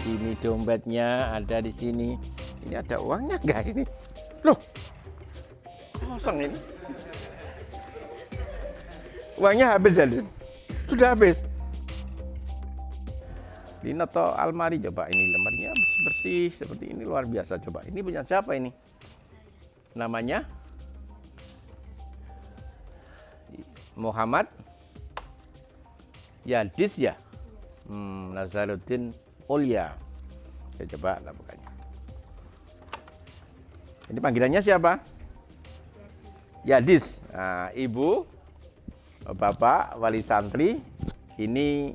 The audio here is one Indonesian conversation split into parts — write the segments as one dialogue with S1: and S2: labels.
S1: sini dompetnya, ada di sini. Ini ada uangnya nggak ini? Loh, kosong ini. Uangnya habis ya, sudah habis. Ini atau almari, coba ini lemarinya bersih seperti ini, luar biasa. Coba ini punya siapa ini? Namanya Muhammad Yadis ya, Nazaruddin Ulya. Saya coba lah bukannya. Ini panggilannya siapa? Yadis. Nah, ibu, bapak, wali santri. Ini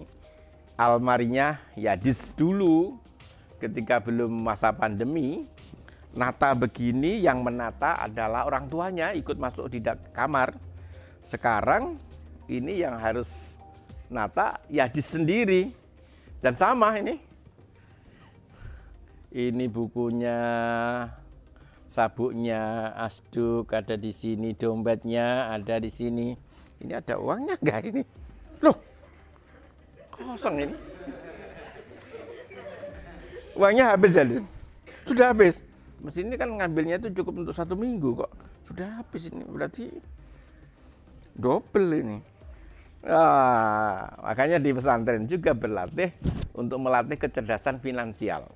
S1: almarinya Yadis dulu ketika belum masa pandemi. Nata begini, yang menata adalah orang tuanya, ikut masuk di kamar. Sekarang ini yang harus nata Yadis sendiri. Dan sama ini. Ini bukunya, sabuknya, asduk ada di sini, dompetnya ada di sini. Ini ada uangnya nggak ini? Loh, kosong ini. Uangnya habis ya, sudah habis. Mesin ini kan ngambilnya itu cukup untuk 1 minggu kok. Sudah habis ini, berarti double ini. Makanya di pesantren juga berlatih untuk melatih kecerdasan finansial.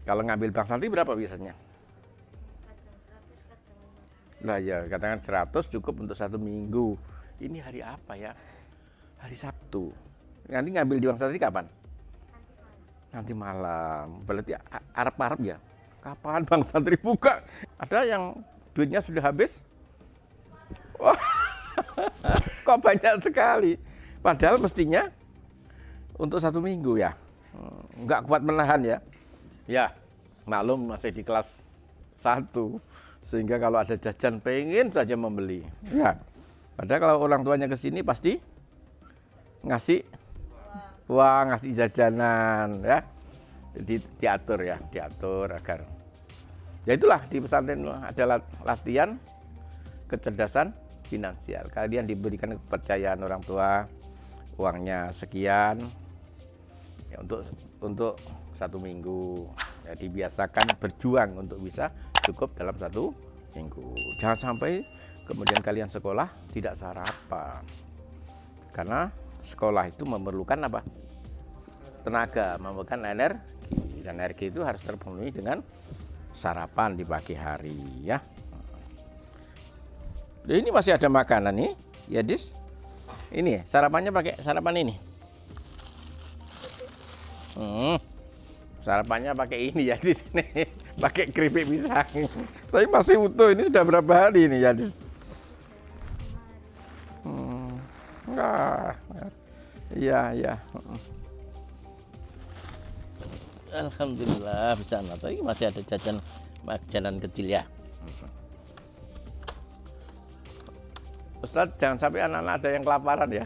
S1: Kalau ngambil bank santri berapa biasanya? Lah ya, katakan 100 cukup untuk 1 minggu. Ini hari apa ya? Hari Sabtu. Nanti ngambil di bank santri kapan? Nanti malam. Berarti Arab-Arab ya? Kapan bank santri buka? Ada yang duitnya sudah habis? Wah, kok banyak sekali. Padahal mestinya untuk 1 minggu ya. Nggak kuat menahan ya. Ya, maklum masih di kelas 1. Sehingga kalau ada jajan pengen saja membeli. Ya, padahal kalau orang tuanya ke sini pasti ngasih uang, ngasih jajanan ya. Jadi diatur ya, diatur agar ya itulah di pesantren ada latihan kecerdasan finansial. Kalian diberikan kepercayaan orang tua, uangnya sekian ya, untuk 1 minggu. Ya, dibiasakan berjuang untuk bisa cukup dalam 1 minggu. Jangan sampai kemudian kalian sekolah tidak sarapan. Karena sekolah itu memerlukan apa? Tenaga, memerlukan energi. Dan energi itu harus terpenuhi dengan sarapan di pagi hari ya. Ini masih ada makanan nih, Yadis. Ini sarapannya pakai sarapan ini. Sarapannya pakai ini ya di sini, pakai keripik pisang. Tapi masih utuh. Ini sudah berapa hari ini Yadis? Iya, iya. Alhamdulillah bisa nonton. Ini masih ada jajan kecil ya. Ustadz, jangan sampai anak-anak ada yang kelaparan ya.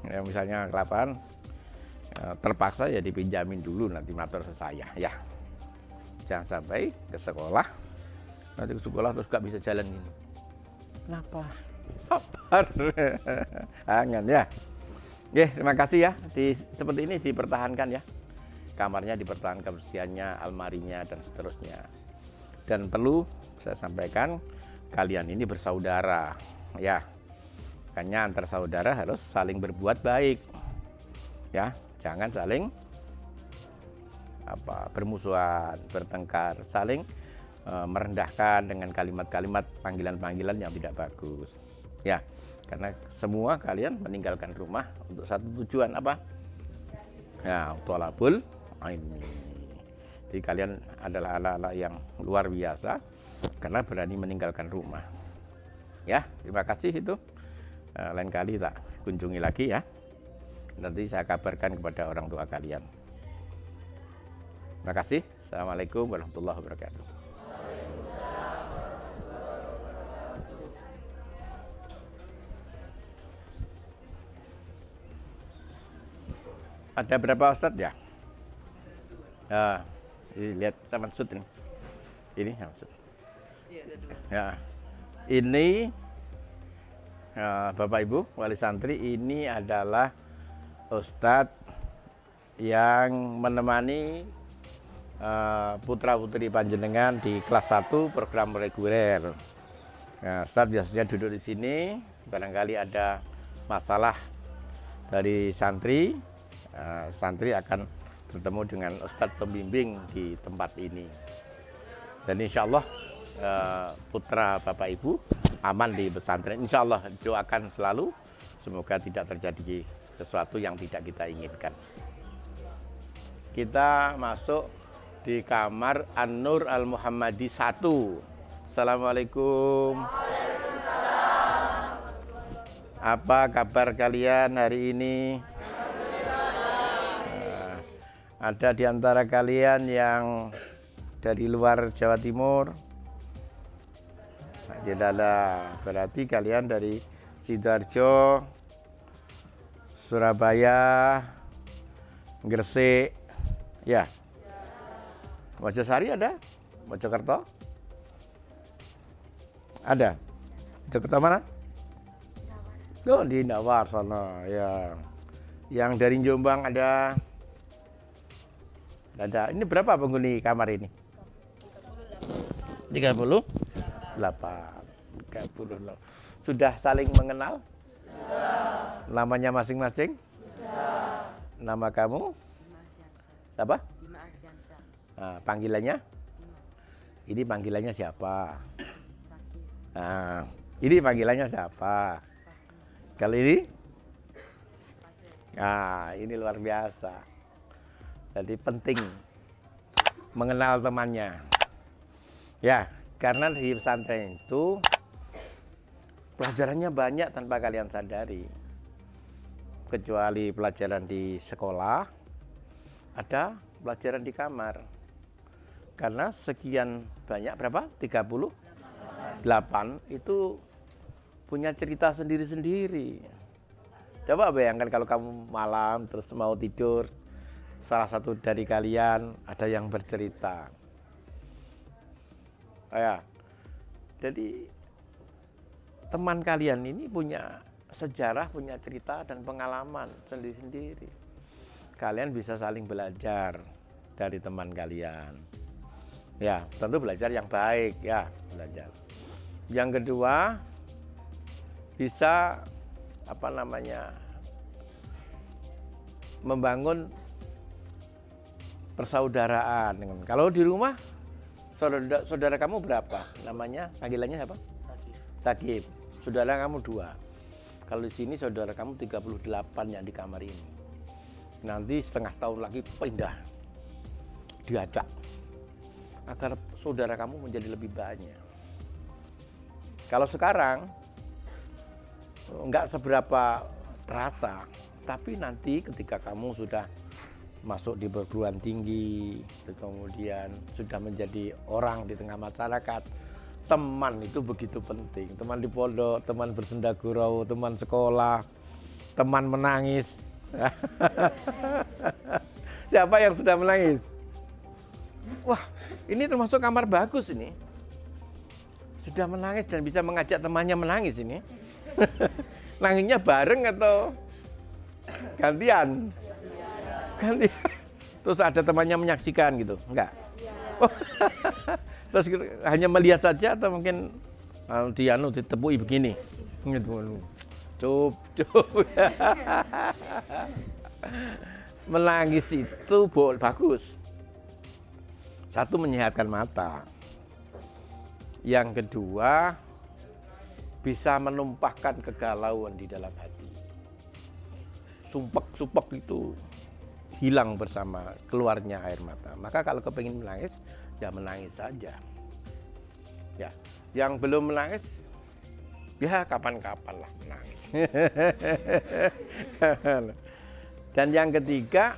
S1: Ya misalnya kelaparan, terpaksa ya dipinjamin dulu, nanti matur ke saya ya. Jangan sampai ke sekolah, nanti ke sekolah terus gak bisa jalan gini. Kenapa? Lapar. Angan ya. Oke, terima kasih ya. Seperti ini dipertahankan ya. Kamarnya dipertahankan kebersihannya, almarinya dan seterusnya. Dan perlu saya sampaikan, kalian ini bersaudara ya. Makanya antar saudara harus saling berbuat baik. Ya, jangan saling bermusuhan, bertengkar, saling merendahkan dengan kalimat-kalimat panggilan-panggilan yang tidak bagus. Ya, karena semua kalian meninggalkan rumah untuk satu tujuan apa? Ya, thalabul ilmi. Jadi kalian adalah anak-anak yang luar biasa karena berani meninggalkan rumah. Ya, terima kasih itu. Lain kali tak kunjungi lagi ya. Nanti saya kabarkan kepada orang tua kalian. Terima kasih. Assalamualaikum warahmatullahi wabarakatuh. Ada berapa ustadz ya? Ini lihat sama Maksud ini. Ini sama Maksud. Iya, ada 2. Ya. Ini Bapak Ibu wali santri, ini adalah Ustadz yang menemani putra-putri panjenengan di kelas 1 program reguler. Nah, Ustadz biasanya duduk di sini, barangkali ada masalah dari santri, santri akan bertemu dengan Ustadz pembimbing di tempat ini. Dan insya Allah putra Bapak Ibu aman di pesantren. Insya Allah doakan selalu, semoga tidak terjadi sesuatu yang tidak kita inginkan. Kita masuk di kamar An-Nur Al-Muhammadi 1. Assalamualaikum. Apa kabar kalian hari ini? Ada di antara kalian yang dari luar Jawa Timur? Tidak ada. Berarti kalian dari Sidoarjo, Surabaya, Gresik, ya. Mojosari ada? Mojokerto? Ada. Mojokerto mana? Oh, di Nawar sana, ya. Yang dari Jombang ada? Ada. Ini berapa penghuni kamar ini? 38. 38. Sudah saling mengenal? Sudah. Namanya masing-masing? Sudah. Nama kamu? Siapa? Nah, panggilannya? Ini panggilannya siapa? Nah, ini panggilannya siapa? Kalau ini? Nah, ini luar biasa. Jadi penting mengenal temannya. Ya, karena di pesantren itu pelajarannya banyak tanpa kalian sadari. Kecuali pelajaran di sekolah, ada pelajaran di kamar. Karena sekian banyak, berapa? 38 itu punya cerita sendiri-sendiri. Coba bayangkan kalau kamu malam terus mau tidur, salah satu dari kalian ada yang bercerita. Ya, jadi teman kalian ini punya sejarah, punya cerita dan pengalaman sendiri-sendiri. Kalian bisa saling belajar dari teman kalian. Ya, tentu belajar yang baik, ya, belajar. Yang kedua, bisa membangun persaudaraan. Kalau di rumah, saudara kamu berapa? Namanya, panggilannya siapa? Sakib. Saudara kamu 2. Kalau di sini saudara kamu 38 yang di kamar ini. Nanti setengah tahun lagi pindah, diajak agar saudara kamu menjadi lebih banyak. Kalau sekarang enggak seberapa terasa, tapi nanti ketika kamu sudah masuk di perguruan tinggi, kemudian sudah menjadi orang di tengah masyarakat, teman itu begitu penting. Teman di pondok, teman bersendagurau, teman sekolah, teman menangis. Siapa yang sudah menangis? Wah, ini termasuk kamar bagus ini. Sudah menangis dan bisa mengajak temannya menangis ini. Nangisnya bareng atau gantian? Gantian. Terus ada temannya menyaksikan gitu? Enggak? Oh. Terus hanya melihat saja atau mungkin ditepui begini? Cup. Menangis itu bagus. Satu, menyehatkan mata. Yang kedua, bisa menumpahkan kegalauan di dalam hati. Sumpek itu hilang bersama keluarnya air mata. Maka kalau kepingin menangis, ya menangis saja. Ya, yang belum menangis, ya kapan-kapan lah menangis. Dan yang ketiga,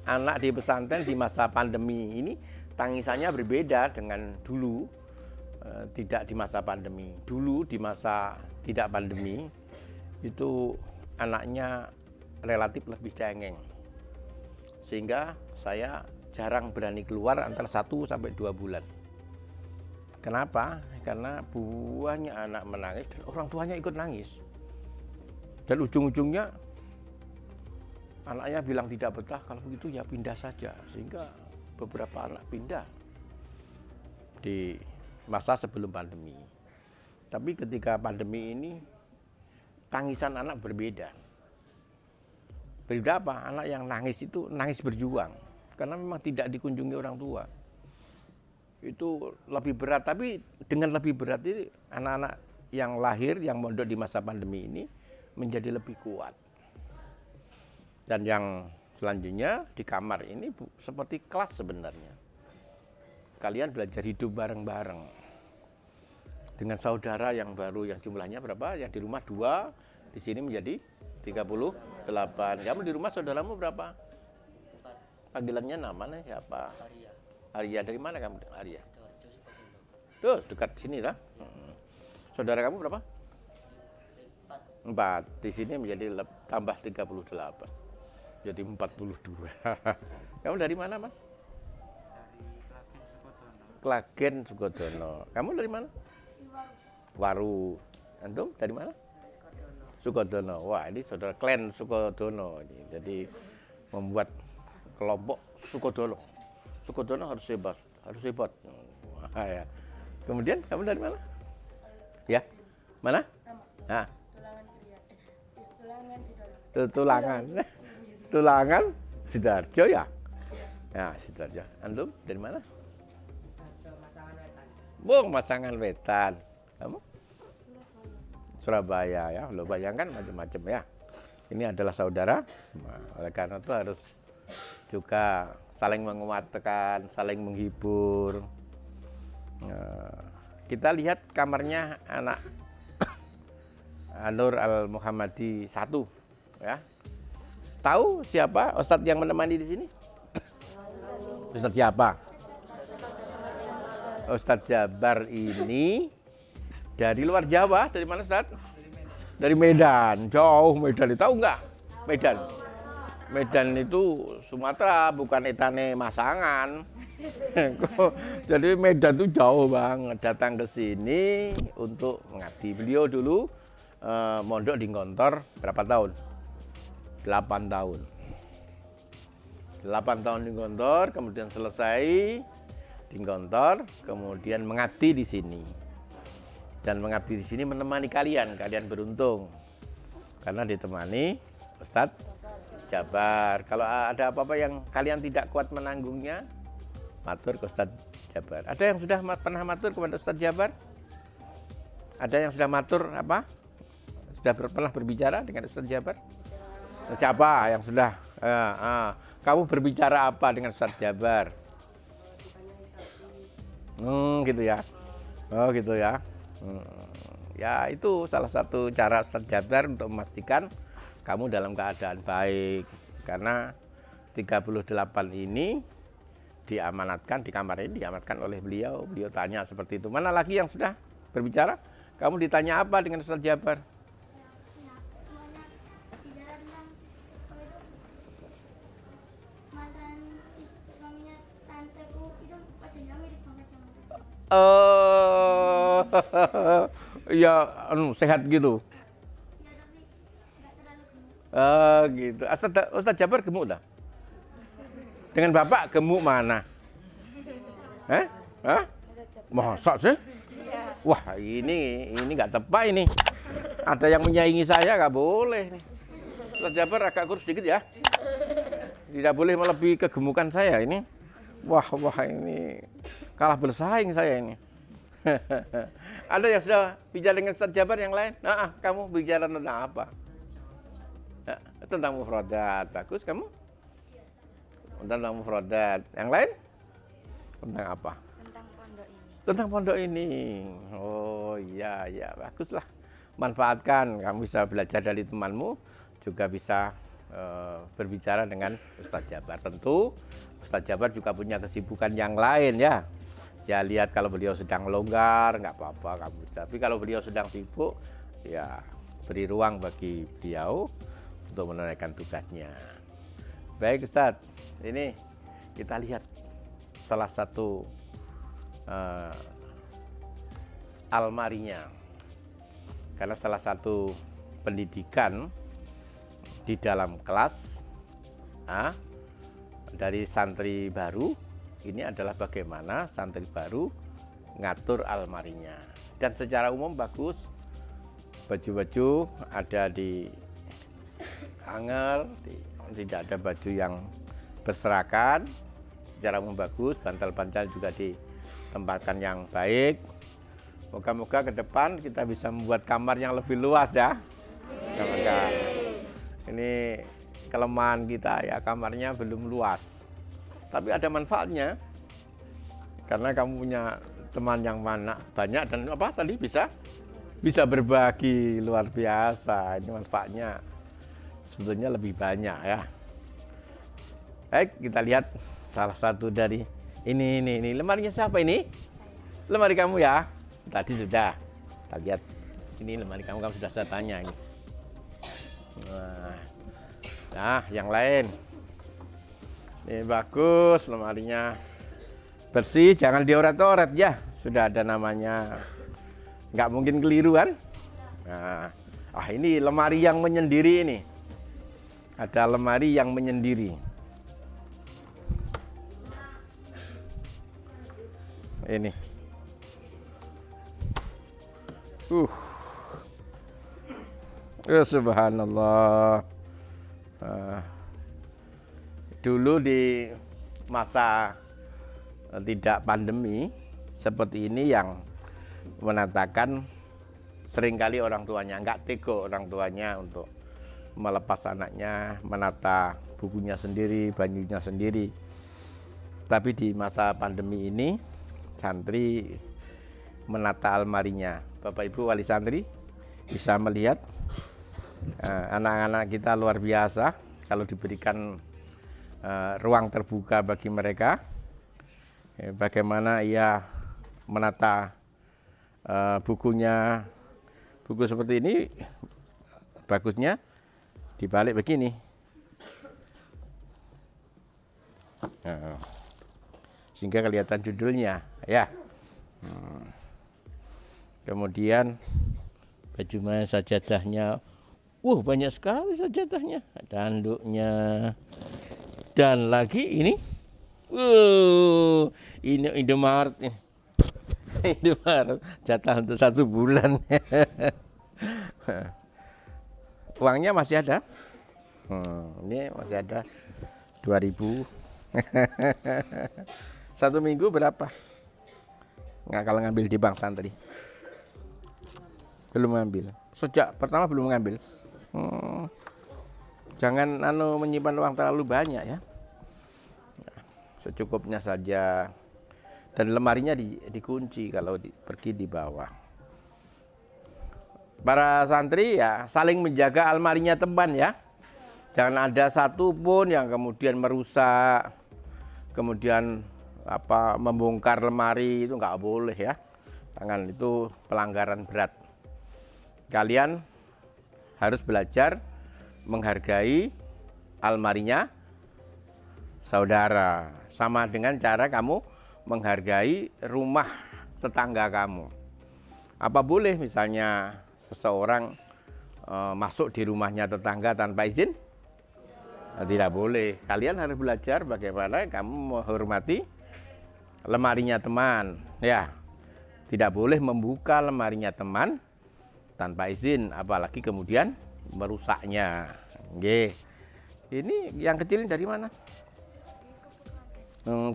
S1: anak di pesantren di masa pandemi ini tangisannya berbeda dengan dulu, tidak di masa pandemi. Dulu di masa tidak pandemi, itu anaknya relatif lebih cengeng. Sehingga saya jarang berani keluar antara 1 sampai 2 bulan. Kenapa? Karena buahnya anak menangis dan orang tuanya ikut nangis. Dan ujung-ujungnya Anaknya bilang tidak betah, kalau begitu ya pindah saja. Sehingga beberapa anak pindah di masa sebelum pandemi. Tapi ketika pandemi ini, tangisan anak berbeda. Berbeda apa? Anak yang nangis itu nangis berjuang. Karena memang tidak dikunjungi orang tua. Itu lebih berat, tapi dengan lebih berat ini anak-anak yang lahir, yang mondok di masa pandemi ini menjadi lebih kuat. Dan yang selanjutnya di kamar ini seperti kelas sebenarnya. Kalian belajar hidup bareng-bareng. Dengan saudara yang baru, yang jumlahnya berapa? Yang di rumah 2, di sini menjadi 38. Kamu di rumah saudaramu berapa? Panggilannya namanya siapa? Arya. Dari mana kamu, Arya? Tuh, dekat sini lah. Saudara kamu berapa? 4. Di sini menjadi tambah 38. Jadi 42. Kamu dari mana, Mas? Dari Klagen, Sukodono. Kamu dari mana? Waru. Antum dari mana? Sukodono. Wah, ini saudara klan Sukodono. Jadi membuat kelompok Sukodono. Sukodono harus hebat, harus hebat. Wah, ya. Kemudian kamu dari mana? Ya, mana? Nah. Tulangan Sidoarjo ya? Ya, Sidoarjo. Antum dari mana? Masangan Wetan. Kamu? Surabaya ya. Lo bayangkan macam-macam ya. Ini adalah saudara. Oleh karena itu harus juga saling menguatkan, saling menghibur. Kita lihat kamarnya anak Nur Al-Muhammadi 1 ya. Tahu siapa Ustadz yang menemani di sini? Ustadz siapa? Ustadz Jabar ini dari luar Jawa. Dari mana, Ustadz? Dari Medan. Jauh Medan. Tahu nggak? Medan. Medan itu Sumatera, bukan etane Masangan. Jadi Medan itu jauh banget. Datang ke sini untuk mengabdi. Beliau dulu mondok di Ngontor berapa tahun? 8 tahun. 8 tahun di Ngontor, kemudian selesai di Ngontor, kemudian mengabdi di sini. Dan mengabdi di sini menemani kalian, kalian beruntung. Karena ditemani Ustadz Jabar. Kalau ada apa-apa yang kalian tidak kuat menanggungnya, matur ke Ustadz Jabar. Ada yang sudah pernah matur kepada Ustadz Jabar? Ada yang sudah matur apa? Sudah pernah berbicara dengan Ustadz Jabar? Siapa yang sudah? Kamu berbicara apa dengan Ustadz Jabar? Gitu ya. Oh gitu ya. Ya itu salah satu cara Ustadz Jabar untuk memastikan kamu dalam keadaan baik. Karena 38 ini diamanatkan di kamar ini, diamanatkan oleh beliau. Beliau tanya seperti itu. Mana lagi yang sudah berbicara? Kamu ditanya apa dengan Ustadz Jabar? Ya sehat gitu. Gitu. Ustadz Jabar gemuk dah. Dengan bapak gemuk mana? Masa sih? Wah ini nggak tepat ini. Ada yang menyaingi saya nggak boleh nih. Ustadz Jabar agak kurus sedikit ya. Tidak boleh melebihi kegemukan saya ini. Wah ini kalah bersaing saya ini. Ada yang sudah bicara dengan Ustadz Jabar yang lain? Kamu bicara tentang apa? Tentang mufradat. Bagus kamu? Tentang mufradat. Yang lain? Tentang apa?
S2: Tentang pondok ini.
S1: Tentang pondok ini. Oh iya, baguslah. Manfaatkan. Kamu bisa belajar dari temanmu, juga bisa berbicara dengan Ustadz Jabar. Tentu Ustadz Jabar juga punya kesibukan yang lain ya. Ya lihat kalau beliau sedang longgar, nggak apa-apa kamu bisa. Tapi kalau beliau sedang sibuk, ya beri ruang bagi beliau untuk menunaikan tugasnya. Baik Ustadz, ini kita lihat salah satu almarinya. Karena salah satu pendidikan di dalam kelas Nah, dari santri baru ini adalah bagaimana santri baru ngatur almarinya. Dan secara umum bagus, baju-baju ada di hanger, tidak ada baju yang berserakan. Secara umum bagus, bantal-bantal juga ditempatkan yang baik. Moga-moga ke depan kita bisa membuat kamar yang lebih luas ya. Ini kelemahan kita ya, kamarnya belum luas. Tapi ada manfaatnya. Karena kamu punya teman yang banyak dan apa tadi bisa berbagi, luar biasa. Ini manfaatnya sebetulnya lebih banyak ya. Baik, kita lihat salah satu dari ini lemarinya siapa ini? Lemari kamu ya? Tadi sudah. Kita lihat. Ini lemari kamu sudah saya tanya ini. Nah, yang lain. Ini bagus lemarinya. Bersih, jangan dioret-oret ya. Sudah ada namanya. Nggak mungkin keliru kan? Nah, ini lemari yang menyendiri ini. Ada lemari yang menyendiri. Ini. Subhanallah. Dulu di masa tidak pandemi seperti ini yang menatakan seringkali orang tuanya nggak tega, orang tuanya untuk melepas anaknya, menata bukunya sendiri, bajunya sendiri. Tapi di masa pandemi ini santri menata almarinya. Bapak Ibu wali santri bisa melihat anak-anak kita luar biasa kalau diberikan ruang terbuka bagi mereka. Bagaimana ia menata bukunya. Buku seperti ini bagusnya dibalik begini. Sehingga kelihatan judulnya ya. Kemudian baju sajadahnya, banyak sekali sajadahnya, tanduknya, dan lagi ini, ini Indomaret nih, Indomaret jatah untuk 1 bulan. Uangnya masih ada, ini masih ada 2.000. 1 minggu berapa? Nggak, kalau ngambil di bank santri belum ngambil, sejak pertama belum ngambil. Jangan menyimpan uang terlalu banyak ya, secukupnya saja. Dan lemarinya dikunci kalau pergi di bawah. Para santri ya saling menjaga almarinya teman ya. Jangan ada satu pun yang kemudian merusak, kemudian membongkar lemari, itu nggak boleh ya. Jangan, itu pelanggaran berat. Kalian harus belajar menghargai almarinya saudara, sama dengan cara kamu menghargai rumah tetangga kamu. Apa boleh misalnya seseorang masuk di rumahnya tetangga tanpa izin? Tidak boleh. Kalian harus belajar bagaimana kamu menghormati lemarinya teman ya. Tidak boleh membuka lemarinya teman tanpa izin, apalagi kemudian merusaknya. Oke. Ini yang kecil ini dari mana?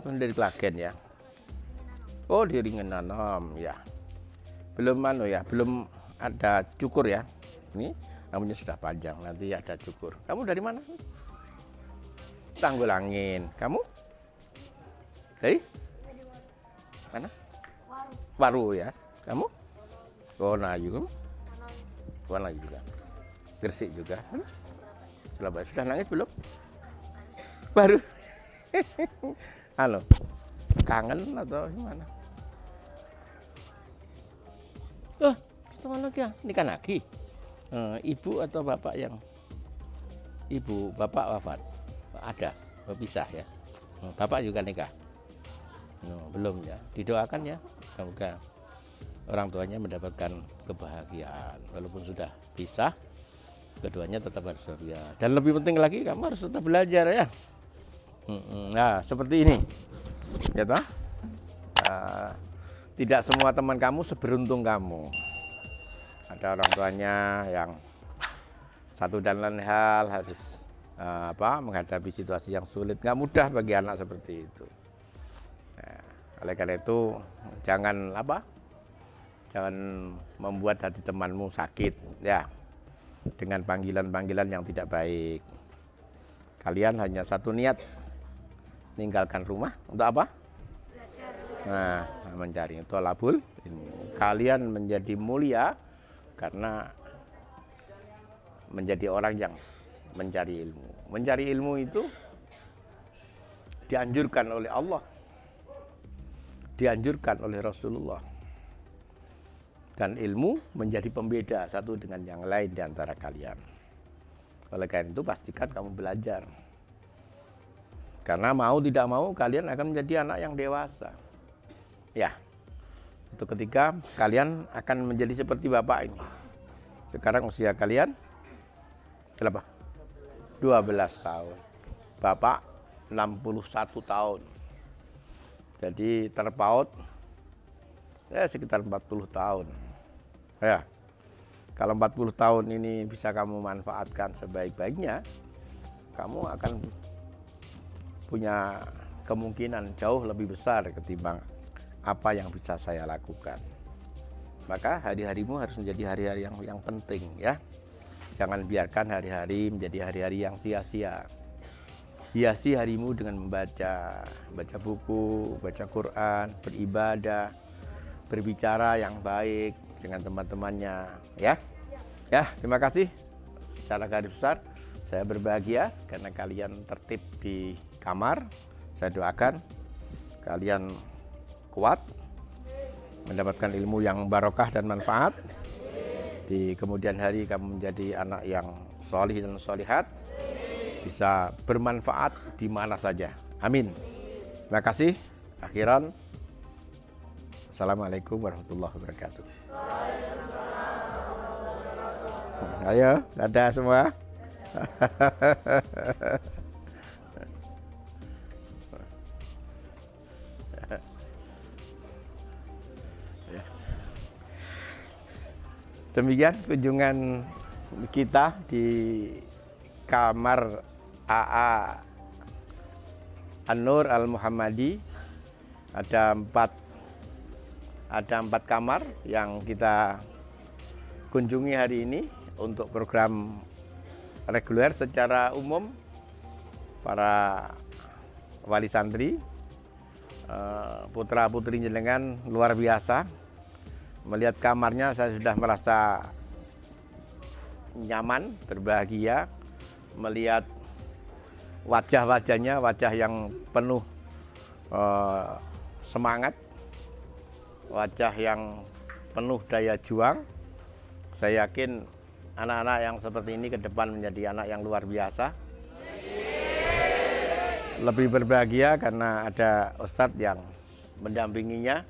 S1: Dari Klagen ya. Oh, di Ringen nanam ya. Belum belum ada cukur ya. Ini rambutnya sudah panjang, nanti ada cukur. Kamu dari mana? Tanggulangin. Kamu? Dari mana? Waru ya. Kamu? Wonayu. Wonayu juga. Gresik juga. Surabaya. Sudah nangis belum? Baru. Halo. Kangen atau gimana? Teman lagi ya. Nikah lagi. Ibu atau bapak yang? Ibu, bapak wafat. Ada, berpisah ya. Bapak juga nikah. Belum ya. Didoakan ya. Semoga orang tuanya mendapatkan kebahagiaan walaupun sudah pisah. Keduanya tetap harus wafiah. Dan lebih penting lagi, kamu harus tetap belajar ya. Nah, seperti ini. Ya toh? Tidak semua teman kamu seberuntung kamu. Ada orang tuanya yang satu dan lain hal harus menghadapi situasi yang sulit. Nggak mudah bagi anak seperti itu. Nah, oleh karena itu jangan membuat hati temanmu sakit ya dengan panggilan-panggilan yang tidak baik. Kalian hanya satu niat, meninggalkan rumah untuk apa? Nah, mencari thalabul ilmu. Kalian menjadi mulia karena menjadi orang yang mencari ilmu. Mencari ilmu itu dianjurkan oleh Allah, dianjurkan oleh Rasulullah. Dan ilmu menjadi pembeda satu dengan yang lain di antara kalian. Oleh karena itu pastikan kamu belajar. Karena mau tidak mau kalian akan menjadi anak yang dewasa. Ya, itu ketika kalian akan menjadi seperti bapak ini. Sekarang usia kalian berapa? 12 tahun. Bapak 61 tahun. Jadi terpaut ya sekitar 40 tahun. Ya. Kalau 40 tahun ini bisa kamu manfaatkan sebaik-baiknya, kamu akan punya kemungkinan jauh lebih besar ketimbang apa yang bisa saya lakukan. Maka hari-harimu harus menjadi hari-hari yang penting ya. Jangan biarkan hari-hari menjadi hari-hari yang sia-sia. Hiasi harimu dengan baca buku, baca Quran, beribadah, berbicara yang baik dengan teman-temannya ya. Ya, terima kasih. Secara garis besar saya berbahagia karena kalian tertib di kamar. Saya doakan kalian kuat, mendapatkan ilmu yang barokah dan manfaat. Di kemudian hari kamu menjadi anak yang solih dan solihat, bisa bermanfaat di mana saja. Amin. Terima kasih. Akhiran, Assalamualaikum warahmatullahi wabarakatuh. Ayo, dadah semua. Demikian kunjungan kita di kamar AA An-Nur Al-Muhammadi. Ada empat kamar yang kita kunjungi hari ini untuk program reguler. Secara umum para wali santri, putra putri jenengan luar biasa. Melihat kamarnya saya sudah merasa nyaman, berbahagia. Melihat wajah-wajahnya, wajah yang penuh semangat, wajah yang penuh daya juang. Saya yakin anak-anak yang seperti ini ke depan menjadi anak yang luar biasa. Lebih berbahagia karena ada ustadz yang mendampinginya.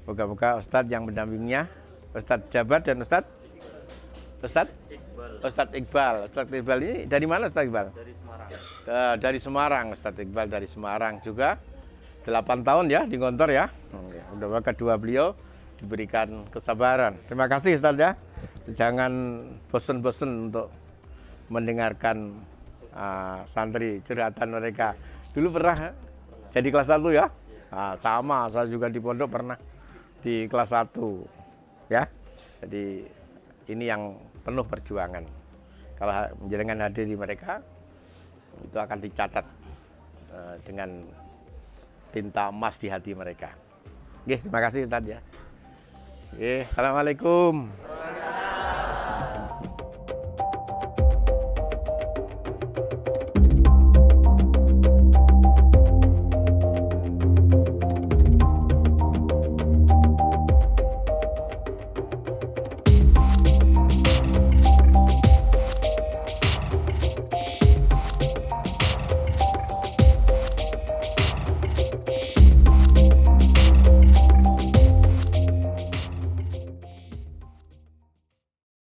S1: Moga-moga ustadz yang mendampinginya, Ustadz Jabar dan Ustadz Iqbal. Ustadz Iqbal ini dari mana Ustadz Iqbal? Dari Semarang. Dari Semarang, Ustadz Iqbal dari Semarang juga. 8 tahun ya di Gontor ya. Mudah-mudahan kedua beliau diberikan kesabaran. Terima kasih Ustadz ya. Jangan bosan-bosan untuk mendengarkan santri curhatan mereka. Dulu pernah jadi kelas 1 ya? Sama, saya juga di pondok pernah di kelas 1 ya. Jadi ini yang penuh perjuangan. Kalau menjenengan hadir di mereka, itu akan dicatat dengan tinta emas di hati mereka. Oke, terima kasih Ustadz ya. Oke, assalamualaikum.